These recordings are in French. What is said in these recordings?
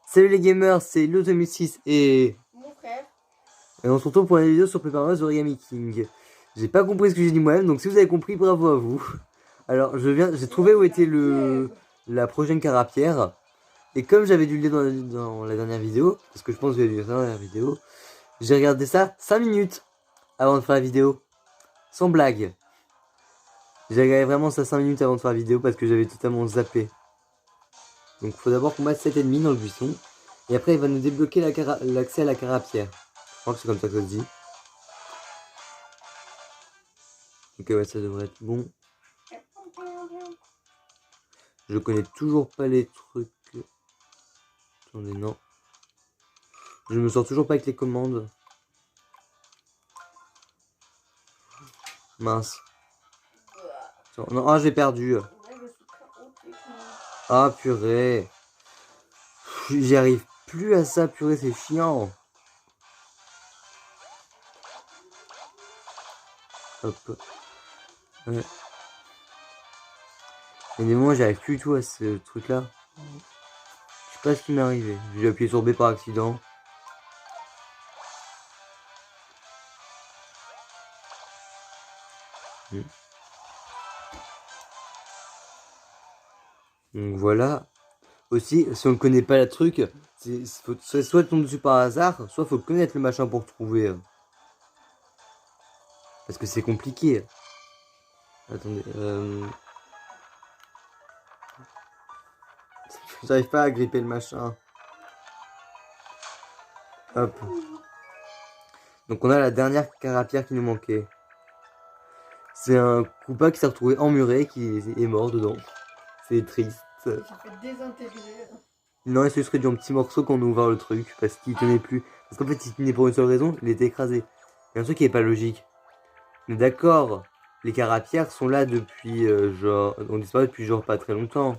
Salut les gamers, c'est Lo2006 et mon frère. Et on se retrouve pour une vidéo sur Paper Mario Origami King. J'ai pas compris ce que j'ai dit moi-même, donc si vous avez compris, bravo à vous. Alors j'ai trouvé où était la prochaine carapière. Et comme j'avais dû le dire dans la dernière vidéo, parce que je pense que j'ai dû le dire dans la dernière vidéo, j'ai regardé ça 5 minutes avant de faire la vidéo. Sans blague. J'ai regardé vraiment ça 5 minutes avant de faire la vidéo parce que j'avais totalement zappé. Donc il faut d'abord combattre cet ennemi dans le buisson. Et après il va nous débloquer l'accès à la carapière. Je crois que c'est comme ça que ça se dit. Ok, ouais, ça devrait être bon. Je connais toujours pas les trucs. Attendez, non. Je me sors toujours pas avec les commandes. Mince. Non, ah, j'ai perdu. Ah, purée. J'y arrive plus à ça, purée, c'est chiant. Hop. Ouais. Et des moments, j'arrive plus du tout à ce truc-là. Je sais pas ce qui m'est arrivé. J'ai appuyé sur B par accident. Donc voilà. Aussi, si on ne connaît pas le truc, c'est soit tomber dessus par hasard, soit faut connaître le machin pour trouver. Parce que c'est compliqué. Attendez. J'arrive pas à gripper le machin. Hop. Donc on a la dernière carapière qui nous manquait. C'est un Koopa qui s'est retrouvé emmuré, qui est mort dedans. C'est triste. Il s'est fait désintégrer. Non, il se serait dû en petits morceaux quand on a ouvert le truc, parce qu'il tenait plus. Parce qu'en fait, il tenait pour une seule raison, il était écrasé. Il y a un truc qui est pas logique. Mais d'accord, les carapières sont là depuis ont disparu depuis genre pas très longtemps.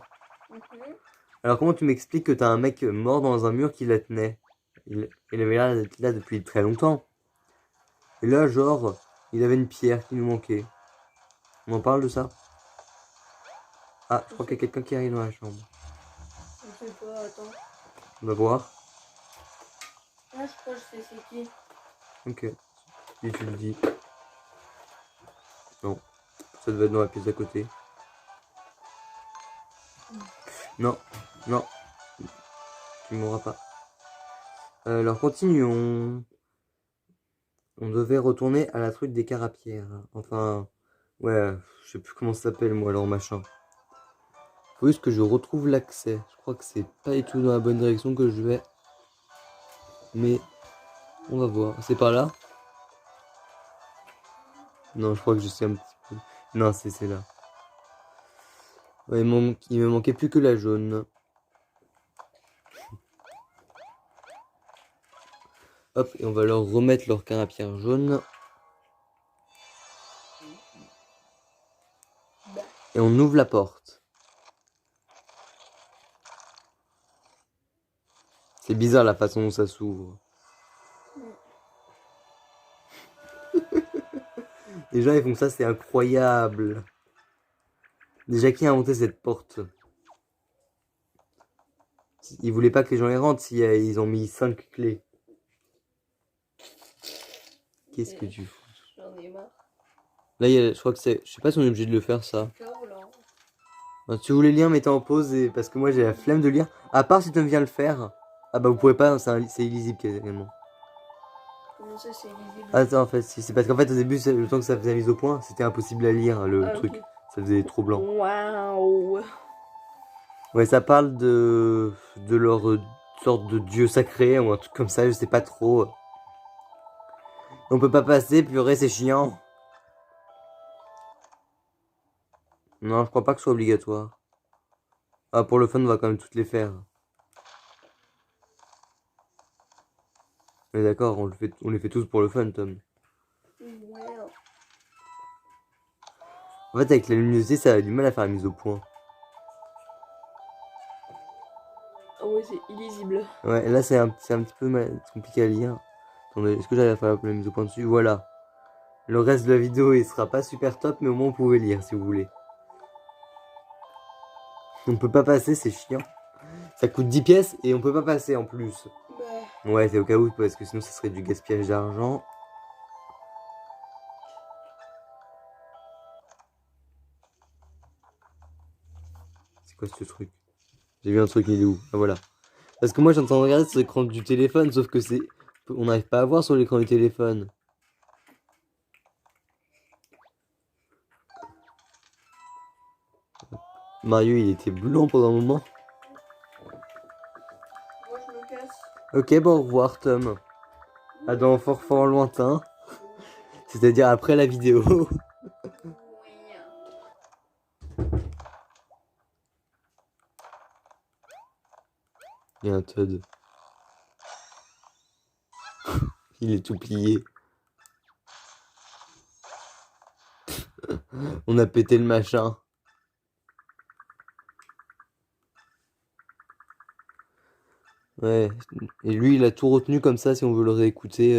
Alors comment tu m'expliques que t'as un mec mort dans un mur qui la tenait? Il avait l'air d'être là depuis très longtemps. Et là, genre, il avait une pierre qui nous manquait. On en parle de ça? Ah, je crois qu'il y a quelqu'un qui arrive dans la chambre. Je sais pas, attends. On va voir. Ah, je crois que je sais c'est qui. Ok. Si tu le dis. Non. Ça devait être dans la pièce d'à côté. Non. Non. Tu m'auras pas. Alors continuons. On devait retourner à la truc des carapières. Enfin, ouais, je sais plus comment ça s'appelle moi alors machin. Faut juste que je retrouve l'accès. Je crois que c'est pas du tout dans la bonne direction que je vais. Mais on va voir. C'est par là? Non, je crois que je sais un petit peu. Non, c'est là. Ouais, il me manquait plus que la jaune. Hop, et on va leur remettre leur carapière jaune. Et on ouvre la porte. C'est bizarre la façon dont ça s'ouvre. Les gens ils font ça, c'est incroyable. Déjà, qui a inventé cette porte? Ils voulaient pas que les gens y rentrent si ils ont mis 5 clés. Qu'est-ce que tu fous? J'en ai marre. Là, je crois que c'est... Je sais pas si on est obligé de le faire, ça. Si tu voulais lire, mettez en pause, parce que moi, j'ai la flemme de lire. À part si tu viens le faire. Ah bah, vous pouvez pas, c'est illisible, quasiment. Comment ça, c'est illisible? Attends, en fait, c'est parce qu'en fait, au début, le temps que ça faisait la mise au point, c'était impossible à lire, le truc. Okay. Ça faisait trop blanc. Waouh! Ouais, ça parle de leur sorte de dieu sacré, ou un truc comme ça, je sais pas trop. On peut pas passer, purée, c'est chiant. Non, je crois pas que ce soit obligatoire. Ah, pour le fun, on va quand même toutes les faire. Mais d'accord, on les fait tous pour le fun, Tom. Ouais. En fait, avec la luminosité, ça a du mal à faire la mise au point. Ah ouais, c'est illisible. Ouais, et là, c'est un petit peu compliqué à lire. Attendez, est-ce que j'arrive à faire la mise au point dessus? Voilà. Le reste de la vidéo, il sera pas super top, mais au moins, vous pouvez lire si vous voulez. On peut pas passer, c'est chiant. Ça coûte 10 pièces et on peut pas passer en plus. Bah, Ouais, c'est au cas où, parce que sinon ça serait du gaspillage d'argent. C'est quoi ce truc? J'ai vu un truc, il est où? Ah voilà. Parce que moi j'ai en train de regarder sur l'écran du téléphone, sauf que c'est... On n'arrive pas à voir sur l'écran du téléphone. Mario il était blanc pendant un moment. moi je me casse. Ok, bon au revoir Tom. À dans fort fort lointain. C'est-à-dire après la vidéo. Oui. Il y a un Toad. Il est tout plié. On a pété le machin. Ouais. Et lui il a tout retenu comme ça si on veut le réécouter.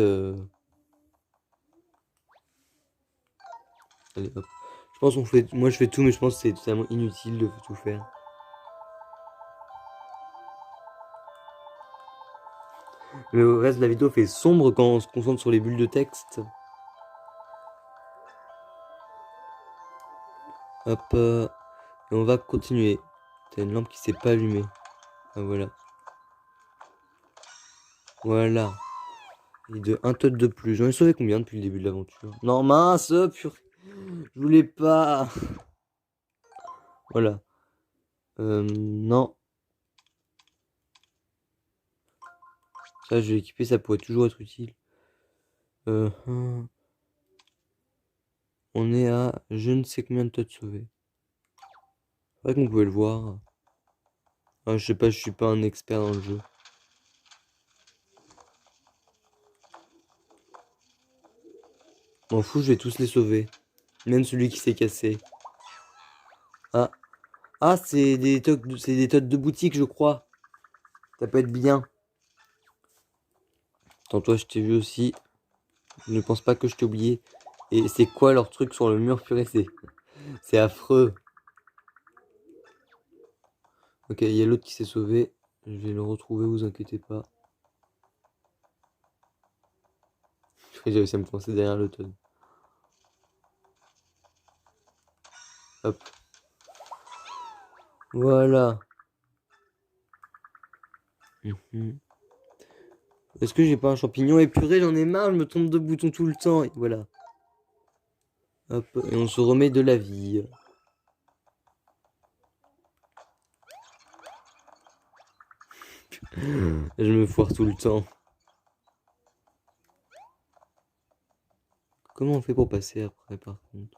Allez hop. Je pense qu'on fait. Moi je fais tout mais je pense que c'est totalement inutile de tout faire. Le reste de la vidéo fait sombre quand on se concentre sur les bulles de texte. Hop. Et on va continuer. T'as une lampe qui s'est pas allumée. Ah voilà. Voilà. Et de un tot de plus. J'en ai sauvé combien depuis le début de l'aventure? Non, mince, purée. Je voulais pas. Voilà. Non. Ça, je vais équiper, ça pourrait toujours être utile. On est à je ne sais combien de tots sauvés. C'est vrai qu'on pouvait le voir. Ah, je sais pas, je suis pas un expert dans le jeu. M'en fous, je vais tous les sauver. Même celui qui s'est cassé. Ah. Ah, c'est des tots de boutique, je crois. Ça peut être bien. Attends, toi, je t'ai vu aussi. Je ne pense pas que je t'ai oublié. Et c'est quoi leur truc sur le mur, purée, c'est affreux. Ok, il y a l'autre qui s'est sauvé. Je vais le retrouver, vous inquiétez pas. Je crois que j'ai réussi à me coincer derrière l'automne. Hop. Voilà. Est-ce que j'ai pas un champignon? Et purée, j'en ai marre, je me trompe de bouton tout le temps. Et voilà. Hop, et on se remet de la vie. Je me foire tout le temps. Comment on fait pour passer après, par contre?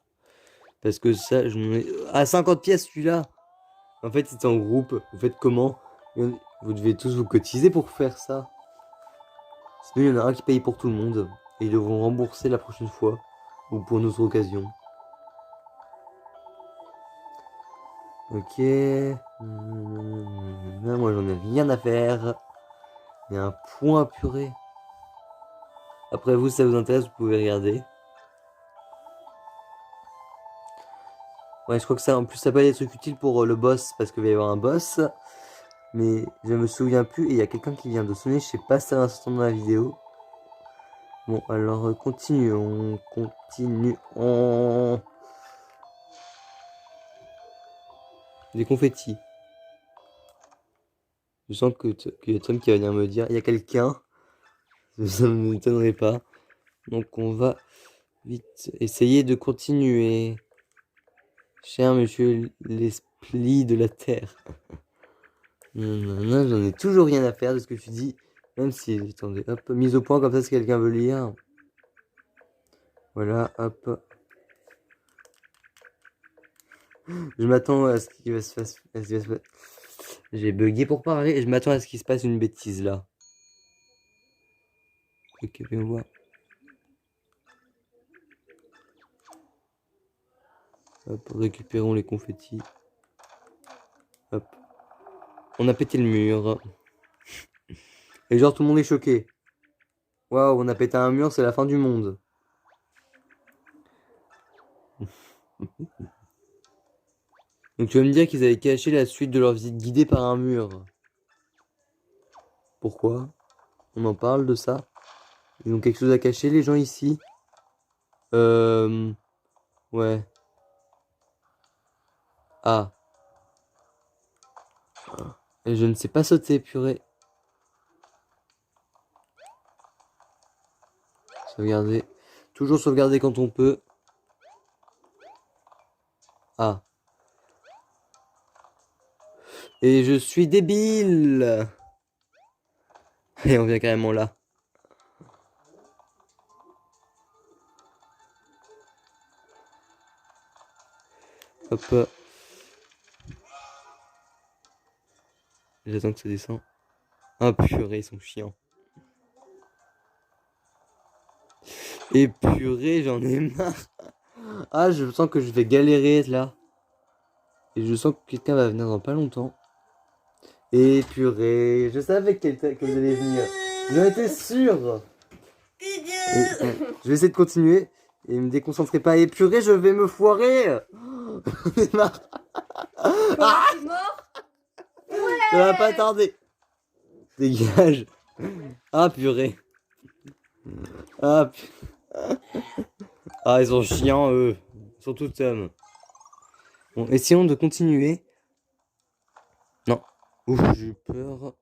Parce que ça, je m'en ai... Ah, 50 pièces, celui-là! En fait, c'est en groupe. Vous faites comment? Vous devez tous vous cotiser pour faire ça. Sinon, il y en a un qui paye pour tout le monde. Et ils devront rembourser la prochaine fois. Ou pour une autre occasion. Ok. Moi, j'en ai rien à faire. Il y a un point purée. Après vous, si ça vous intéresse, vous pouvez regarder. Ouais, je crois que ça, en plus, ça peut être des trucs utiles pour le boss. Parce qu'il va y avoir un boss. Mais je me souviens plus. Et il y a quelqu'un qui vient de sonner. Je sais pas si ça va s'entendre dans la vidéo. Bon, alors continuons. Continuons. Des confettis. Je sens qu'il y a Tom qui va venir me dire, il y a quelqu'un. Ça ne m'étonnerait pas. Donc on va vite essayer de continuer. Cher monsieur l'esprit de la terre. J'en ai toujours rien à faire de ce que tu dis. Même si, attendez, hop, mise au point comme ça si quelqu'un veut lire. Voilà, hop. Je m'attends à ce qu'il va se passer. J'ai bugué pour parler et je m'attends à ce qu'il se passe une bêtise là. Ok, viens voir. Hop, récupérons les confettis. Hop. On a pété le mur. Et genre tout le monde est choqué. Waouh, on a pété un mur, c'est la fin du monde. Donc tu vas me dire qu'ils avaient caché la suite de leur visite guidée par un mur. Pourquoi? On en parle de ça? Ils ont quelque chose à cacher, les gens ici? Ouais. Ah. Et je ne sais pas sauter, purée. Sauvegarder. Toujours sauvegarder quand on peut. Ah. Et je suis débile. Et on vient carrément là. Hop. J'attends que ça descend. Ah purée, ils sont chiants. Et purée, j'en ai marre. Ah, je sens que je vais galérer là. Et je sens que quelqu'un va venir dans pas longtemps. Et purée, je savais que vous alliez venir. J'en étais sûr. Je vais essayer de continuer et me déconcentrer pas. Et purée, je vais me foirer. J'en ai marre. Quoi, t'es mort? Ça va pas tarder. Dégage. Ah purée. Ah, ah ils sont chiants eux. Ils sont tout hommes. Bon, essayons de continuer. Non. Ouf, j'ai eu peur.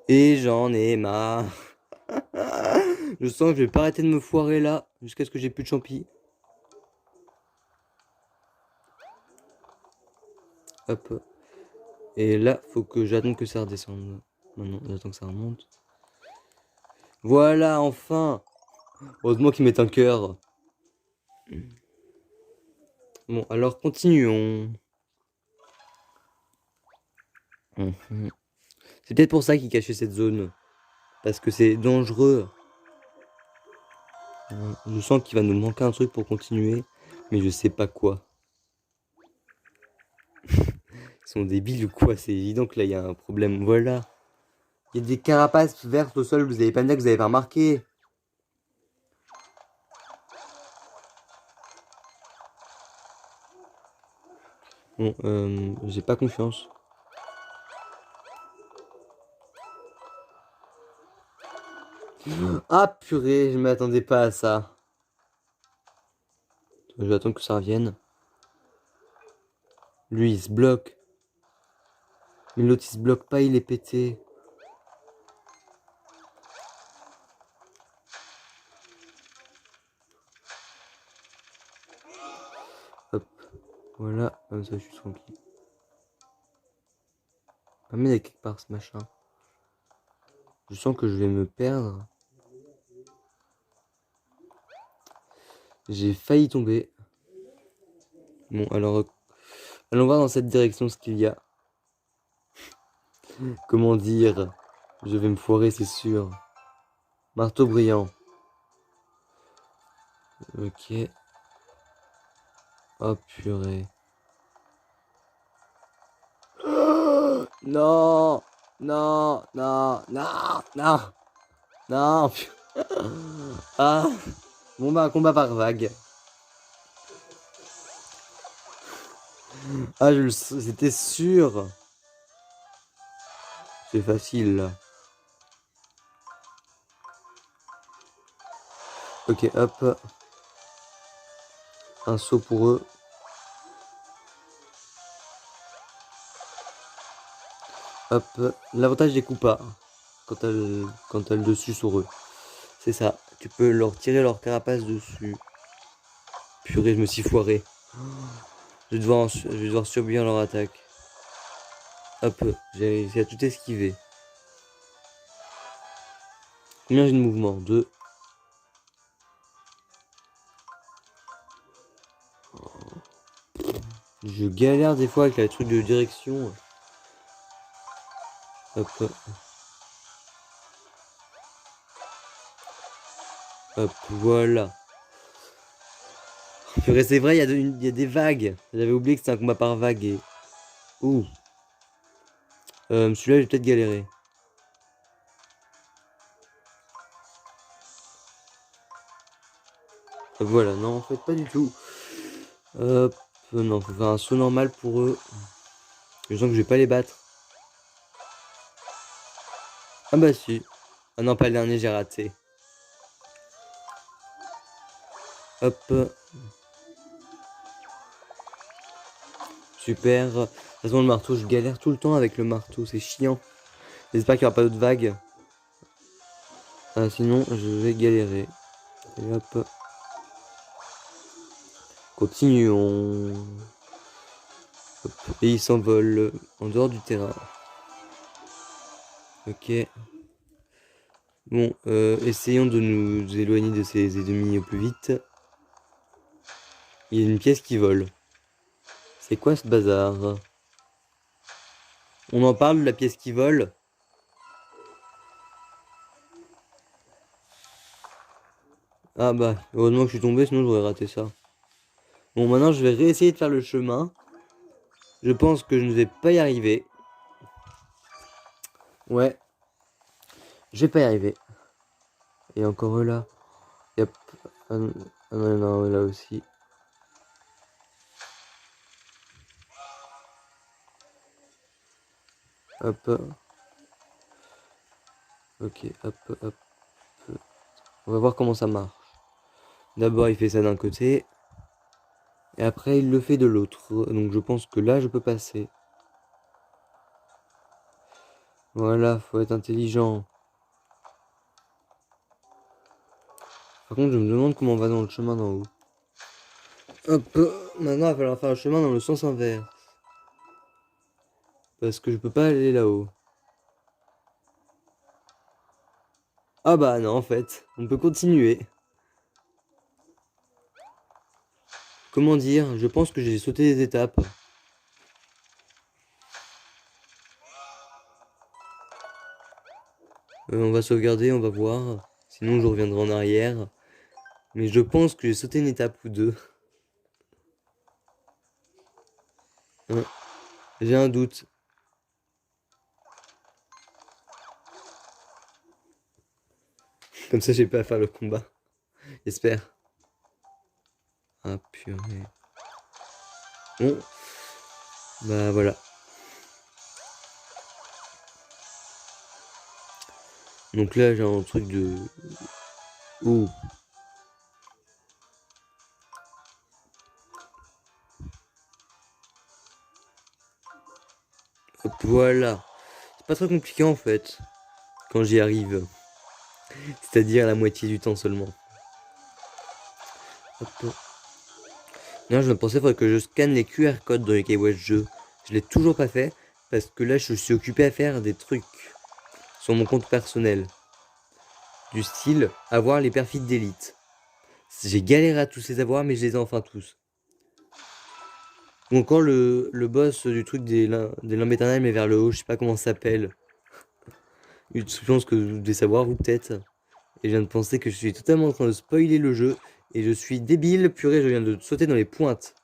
Et j'en ai marre. Je sens que je vais pas arrêter de me foirer là jusqu'à ce que j'ai plus de champi. Hop. Et là, faut que j'attende que ça redescende. Maintenant, j'attends que ça remonte. Voilà, enfin. Heureusement qu'ils mettent un cœur. Bon, alors continuons. C'est peut-être pour ça qu'ils cachaient cette zone. Parce que c'est dangereux. Je sens qu'il va nous manquer un truc pour continuer. Mais je sais pas quoi. Ils sont débiles ou quoi? C'est évident que là, il y a un problème. Voilà. Il y a des carapaces vertes au sol. Vous avez pas me dire que vous avez pas remarqué. Bon, j'ai pas confiance. Ah purée, je m'attendais pas à ça. Je vais attendre que ça revienne. Lui, il se bloque. Mais l'autre, il se bloque pas, il est pété. Hop. Voilà, comme ça, je suis tranquille. Pas mettre quelque part ce machin. Je sens que je vais me perdre. J'ai failli tomber. Bon, alors, allons voir dans cette direction ce qu'il y a. Comment dire? Je vais me foirer, c'est sûr. Marteau brillant. Ok. Oh purée. Non, non, non, non, non, non. Ah. Bon bah, un combat par vague. Ah, c'était sûr. C'est facile là. Ok, hop. Un saut pour eux. Hop. L'avantage des coupas quand t'as le dessus sur eux. C'est ça. Tu peux leur tirer leur carapace dessus. Purée, je me suis foiré. Je vais devoir subir leur attaque. Hop. J'ai réussi à tout esquiver. Combien j'ai de mouvement? 2. Je galère des fois avec les trucs de direction. Hop. Hop, voilà. Purée, c'est vrai, il y a des vagues. J'avais oublié que c'était un combat par vague. Et... Ouh. Celui-là, j'ai peut-être galéré. Voilà, non, en fait, pas du tout. Hop. non, faut faire un saut normal pour eux. Je sens que je vais pas les battre. Ah bah si. Ah non, pas le dernier, j'ai raté. Hop. Super. De toute façon, le marteau, je galère tout le temps avec le marteau, c'est chiant. J'espère qu'il n'y aura pas d'autres vagues. Ah, sinon, je vais galérer. Et hop. Continuons. Hop. Et il s'envole en dehors du terrain. Ok. Bon, essayons de nous éloigner de ces ennemis au plus vite. Il y a une pièce qui vole. C'est quoi ce bazar? On en parle de la pièce qui vole? Ah bah, heureusement que je suis tombé, sinon j'aurais raté ça. Bon, maintenant je vais réessayer de faire le chemin. Je pense que je ne vais pas y arriver. Ouais. Je vais pas y arriver. Et encore eux là. Yep. Ah non, non, non, là aussi. Hop. Ok, hop, hop. On va voir comment ça marche. D'abord, il fait ça d'un côté. Et après, il le fait de l'autre. Donc je pense que là, je peux passer. Voilà, faut être intelligent. Par contre, je me demande comment on va dans le chemin d'en haut. Hop, maintenant, il va falloir faire le chemin dans le sens inverse. Parce que je peux pas aller là-haut. Ah bah non, en fait, on peut continuer. Comment dire? Je pense que j'ai sauté des étapes. On va sauvegarder, on va voir. Sinon, je reviendrai en arrière. Mais je pense que j'ai sauté une étape ou deux. Hein, j'ai un doute. Comme ça, j'ai pas à faire le combat. J'espère. Ah purée. Bon. Bah voilà. Donc là, j'ai un truc de... Oh. Hop, voilà. C'est pas très compliqué en fait. Quand j'y arrive. C'est-à-dire la moitié du temps seulement. Hop. Non, je me pensais faudrait que je scanne les QR codes dans les cahiers jeu. Je l'ai toujours pas fait. Parce que là, je suis occupé à faire des trucs. Sur mon compte personnel. Du style, avoir les perfits d'élite. J'ai galéré à tous les avoir, mais je les ai enfin tous. Ou encore le boss du truc des limbes éternelles, mais vers le haut, je sais pas comment ça s'appelle. Je pense que vous devez savoir, vous peut-être. Et je viens de penser que je suis totalement en train de spoiler le jeu. Et je suis débile, purée, je viens de sauter dans les pointes.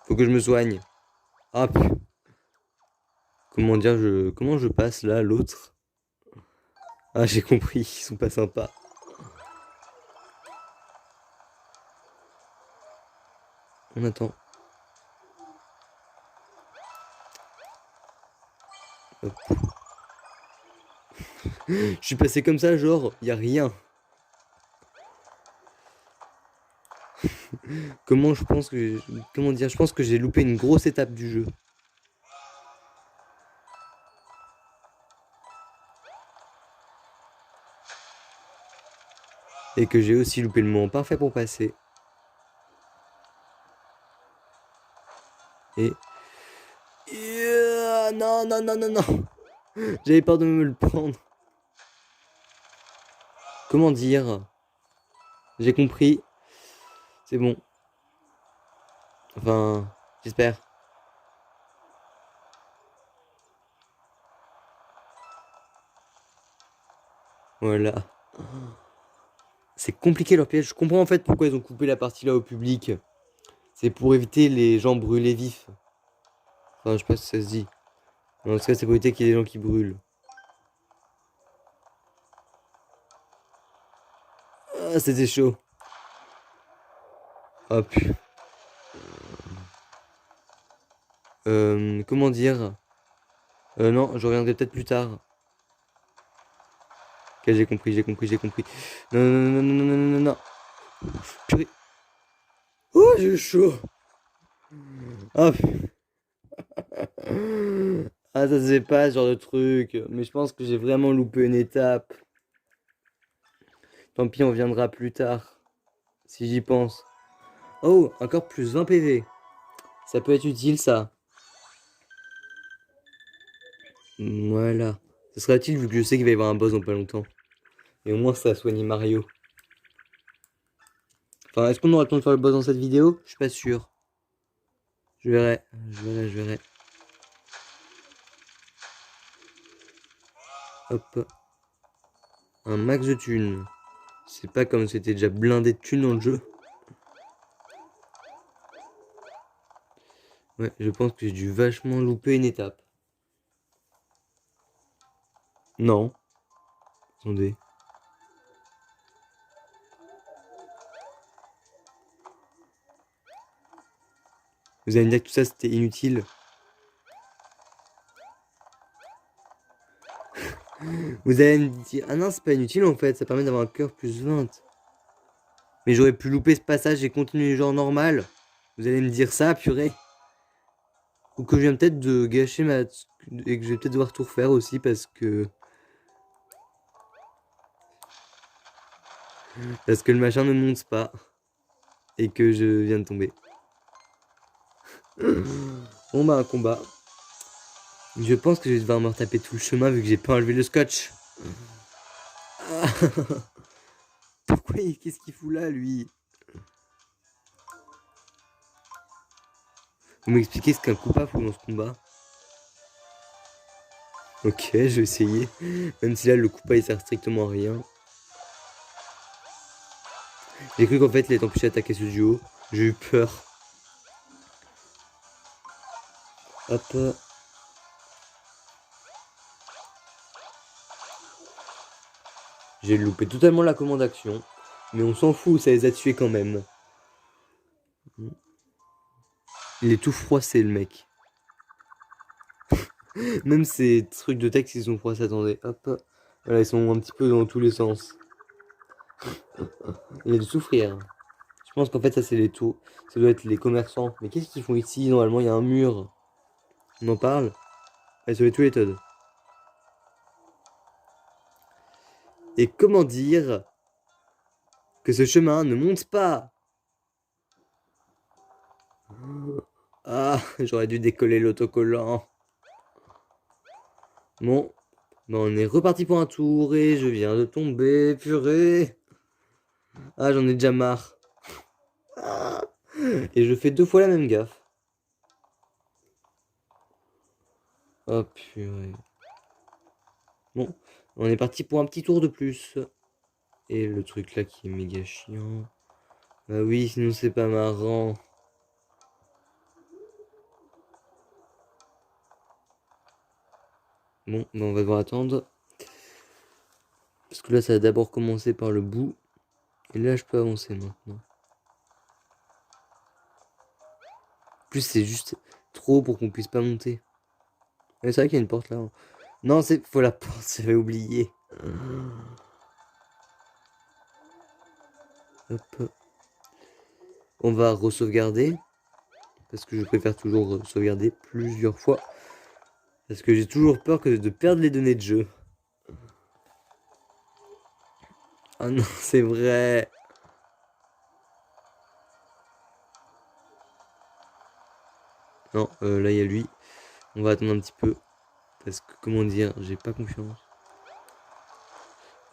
Faut que je me soigne. Ah, comment dire, comment je passe là, l'autre? Ah, j'ai compris, ils sont pas sympas. On attend. Hop. Je suis passé comme ça, genre, y a rien. Comment je pense que... Comment dire, je pense que j'ai loupé une grosse étape du jeu. Et que j'ai aussi loupé le moment parfait pour passer. Et... non, non, non, non, non. J'avais peur de me le prendre. Comment dire? J'ai compris. C'est bon. Enfin, j'espère. Voilà. C'est compliqué leur piège. Je comprends en fait pourquoi ils ont coupé la partie là au public. C'est pour éviter les gens brûlés vifs. Enfin, je sais pas si ça se dit. Mais en tout cas, c'est pour éviter qu'il y ait des gens qui brûlent. Ah, c'était chaud. Hop. Comment dire? Non, je reviendrai peut-être plus tard. Ok, j'ai compris. Non, non, non, non, non, non, non, non, non. Purée. Oh, j'ai chaud. Hop. Ah, ça se fait pas ce genre de truc. Mais je pense que j'ai vraiment loupé une étape. Tant pis, on viendra plus tard. Si j'y pense. Oh, encore plus 20 PV. Ça peut être utile, ça. Voilà. Ce sera utile vu que je sais qu'il va y avoir un boss dans pas longtemps. Et au moins, ça a soigné Mario. Enfin, est-ce qu'on aura le temps de faire le boss dans cette vidéo? Je suis pas sûr. Je verrai. Je verrai. Hop. Un max de thunes. C'est pas comme c'était déjà blindé de thunes dans le jeu. Ouais, je pense que j'ai dû vachement louper une étape. Non. Attendez. Vous allez me dire que tout ça c'était inutile. Vous allez me dire, ah non, c'est pas inutile en fait, ça permet d'avoir un cœur plus 20. Mais j'aurais pu louper ce passage et continuer genre normal. Vous allez me dire ça, purée. Ou que je viens peut-être de gâcher ma... Et que je vais peut-être devoir tout refaire aussi parce que... Parce que le machin ne monte pas. Et que je viens de tomber. Bon bah un combat. Je pense que je vais devoir me retaper tout le chemin vu que j'ai pas enlevé le scotch. Ah. Pourquoi qu'est-ce qu'il fout là lui? Vous m'expliquez ce qu'un Koopa fout dans ce combat? Ok, je vais essayer. Même si là le Koopa il sert strictement à rien. J'ai cru qu'en fait il était empêché d'attaquer ce duo. J'ai eu peur. Hop. J'ai loupé totalement la commande action. Mais on s'en fout, ça les a tués quand même. Il est tout froissé le mec. Même ces trucs de texte ils sont froissés, attendez. Hop. Voilà, ils sont un petit peu dans tous les sens. Il a dû souffrir. Je pense qu'en fait ça c'est les taux. Ça doit être les commerçants. Mais qu'est-ce qu'ils font ici? Normalement il y a un mur. On en parle? Ah, ça va être tous les Toads. Et comment dire que ce chemin ne monte pas? Ah, j'aurais dû décoller l'autocollant. Bon, ben on est reparti pour un tour et je viens de tomber, purée. Ah, j'en ai déjà marre. Ah, et je fais 2 fois la même gaffe. Oh purée. Bon, on est parti pour un petit tour de plus. Et le truc là qui est méga chiant. Bah oui, sinon c'est pas marrant. Bon, ben on va devoir attendre. Parce que là, ça va d'abord commencer par le bout. Et là, je peux avancer maintenant. En plus, c'est juste trop pour qu'on puisse pas monter. Mais c'est vrai qu'il y a une porte là. Hein. Non, c'est... Faut la porte, j'avais oublié. Hop. On va re-sauvegarder. Parce que je préfère toujours sauvegarder plusieurs fois. Parce que j'ai toujours peur de perdre les données de jeu. Ah non, c'est vrai. Non, là, il y a lui. On va attendre un petit peu. Parce que, comment dire, j'ai pas confiance.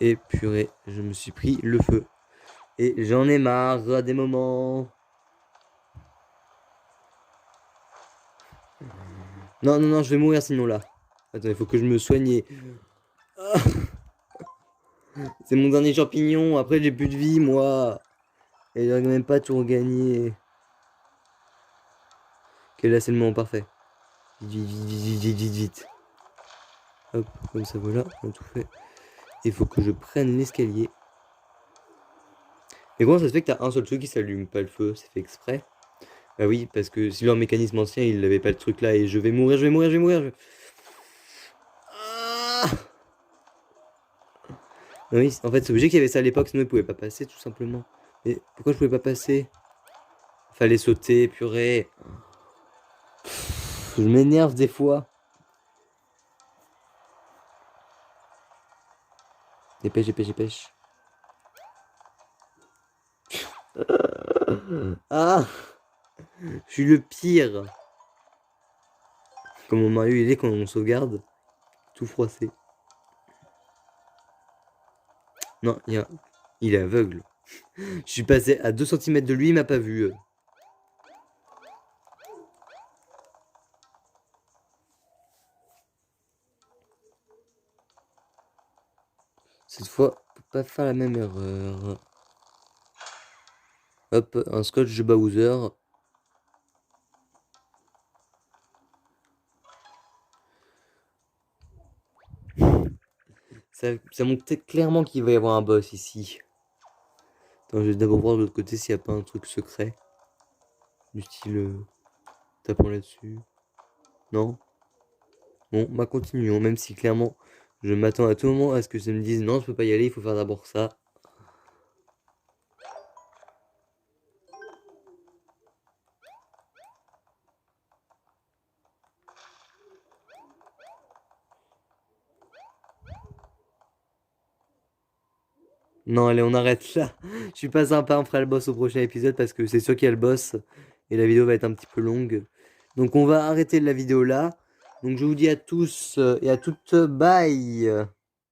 Et purée, je me suis pris le feu. Et j'en ai marre à des moments. Non, non, non, je vais mourir sinon là. Attends, il faut que je me soigne. Ah, c'est mon dernier champignon. Après, j'ai plus de vie, moi. Et j'arrive même pas à tout regagner. Ok, là, c'est le moment parfait. Vite, vite, vite, vite, vite, vite. Hop, comme ça, voilà, on a tout fait. Il faut que je prenne l'escalier. Mais comment ça se fait que t'as un seul truc qui s'allume pas le feu? C'est fait exprès? Bah oui, parce que si leur mécanisme ancien, il avait pas le truc là et je vais mourir, je vais mourir, je vais mourir. Ah oui, en fait, c'est obligé qu'il y avait ça à l'époque, sinon il pouvait pas passer tout simplement. Mais pourquoi je pouvais pas passer? Fallait sauter, purée. Je m'énerve des fois. Dépêche, dépêche, dépêche. Ah, je suis le pire. Comme mon Mario, il est quand on sauvegarde. Tout froissé. Non, il est aveugle. Je suis passé à 2 cm de lui, il m'a pas vu. Cette fois, faut pas faire la même erreur. Hop, un scotch de Bowser. Ça montre clairement qu'il va y avoir un boss ici. Attends, je vais d'abord voir de l'autre côté s'il n'y a pas un truc secret. Du style tapant là-dessus. Non? Bon, bah continuons, même si clairement je m'attends à tout moment à ce que ça me dise non, je peux pas y aller, il faut faire d'abord ça. Non, allez, on arrête là. Je suis pas sympa, on fera le boss au prochain épisode parce que c'est sûr qu'il y a le boss et la vidéo va être un petit peu longue. Donc on va arrêter la vidéo là. Donc je vous dis à tous et à toutes bye.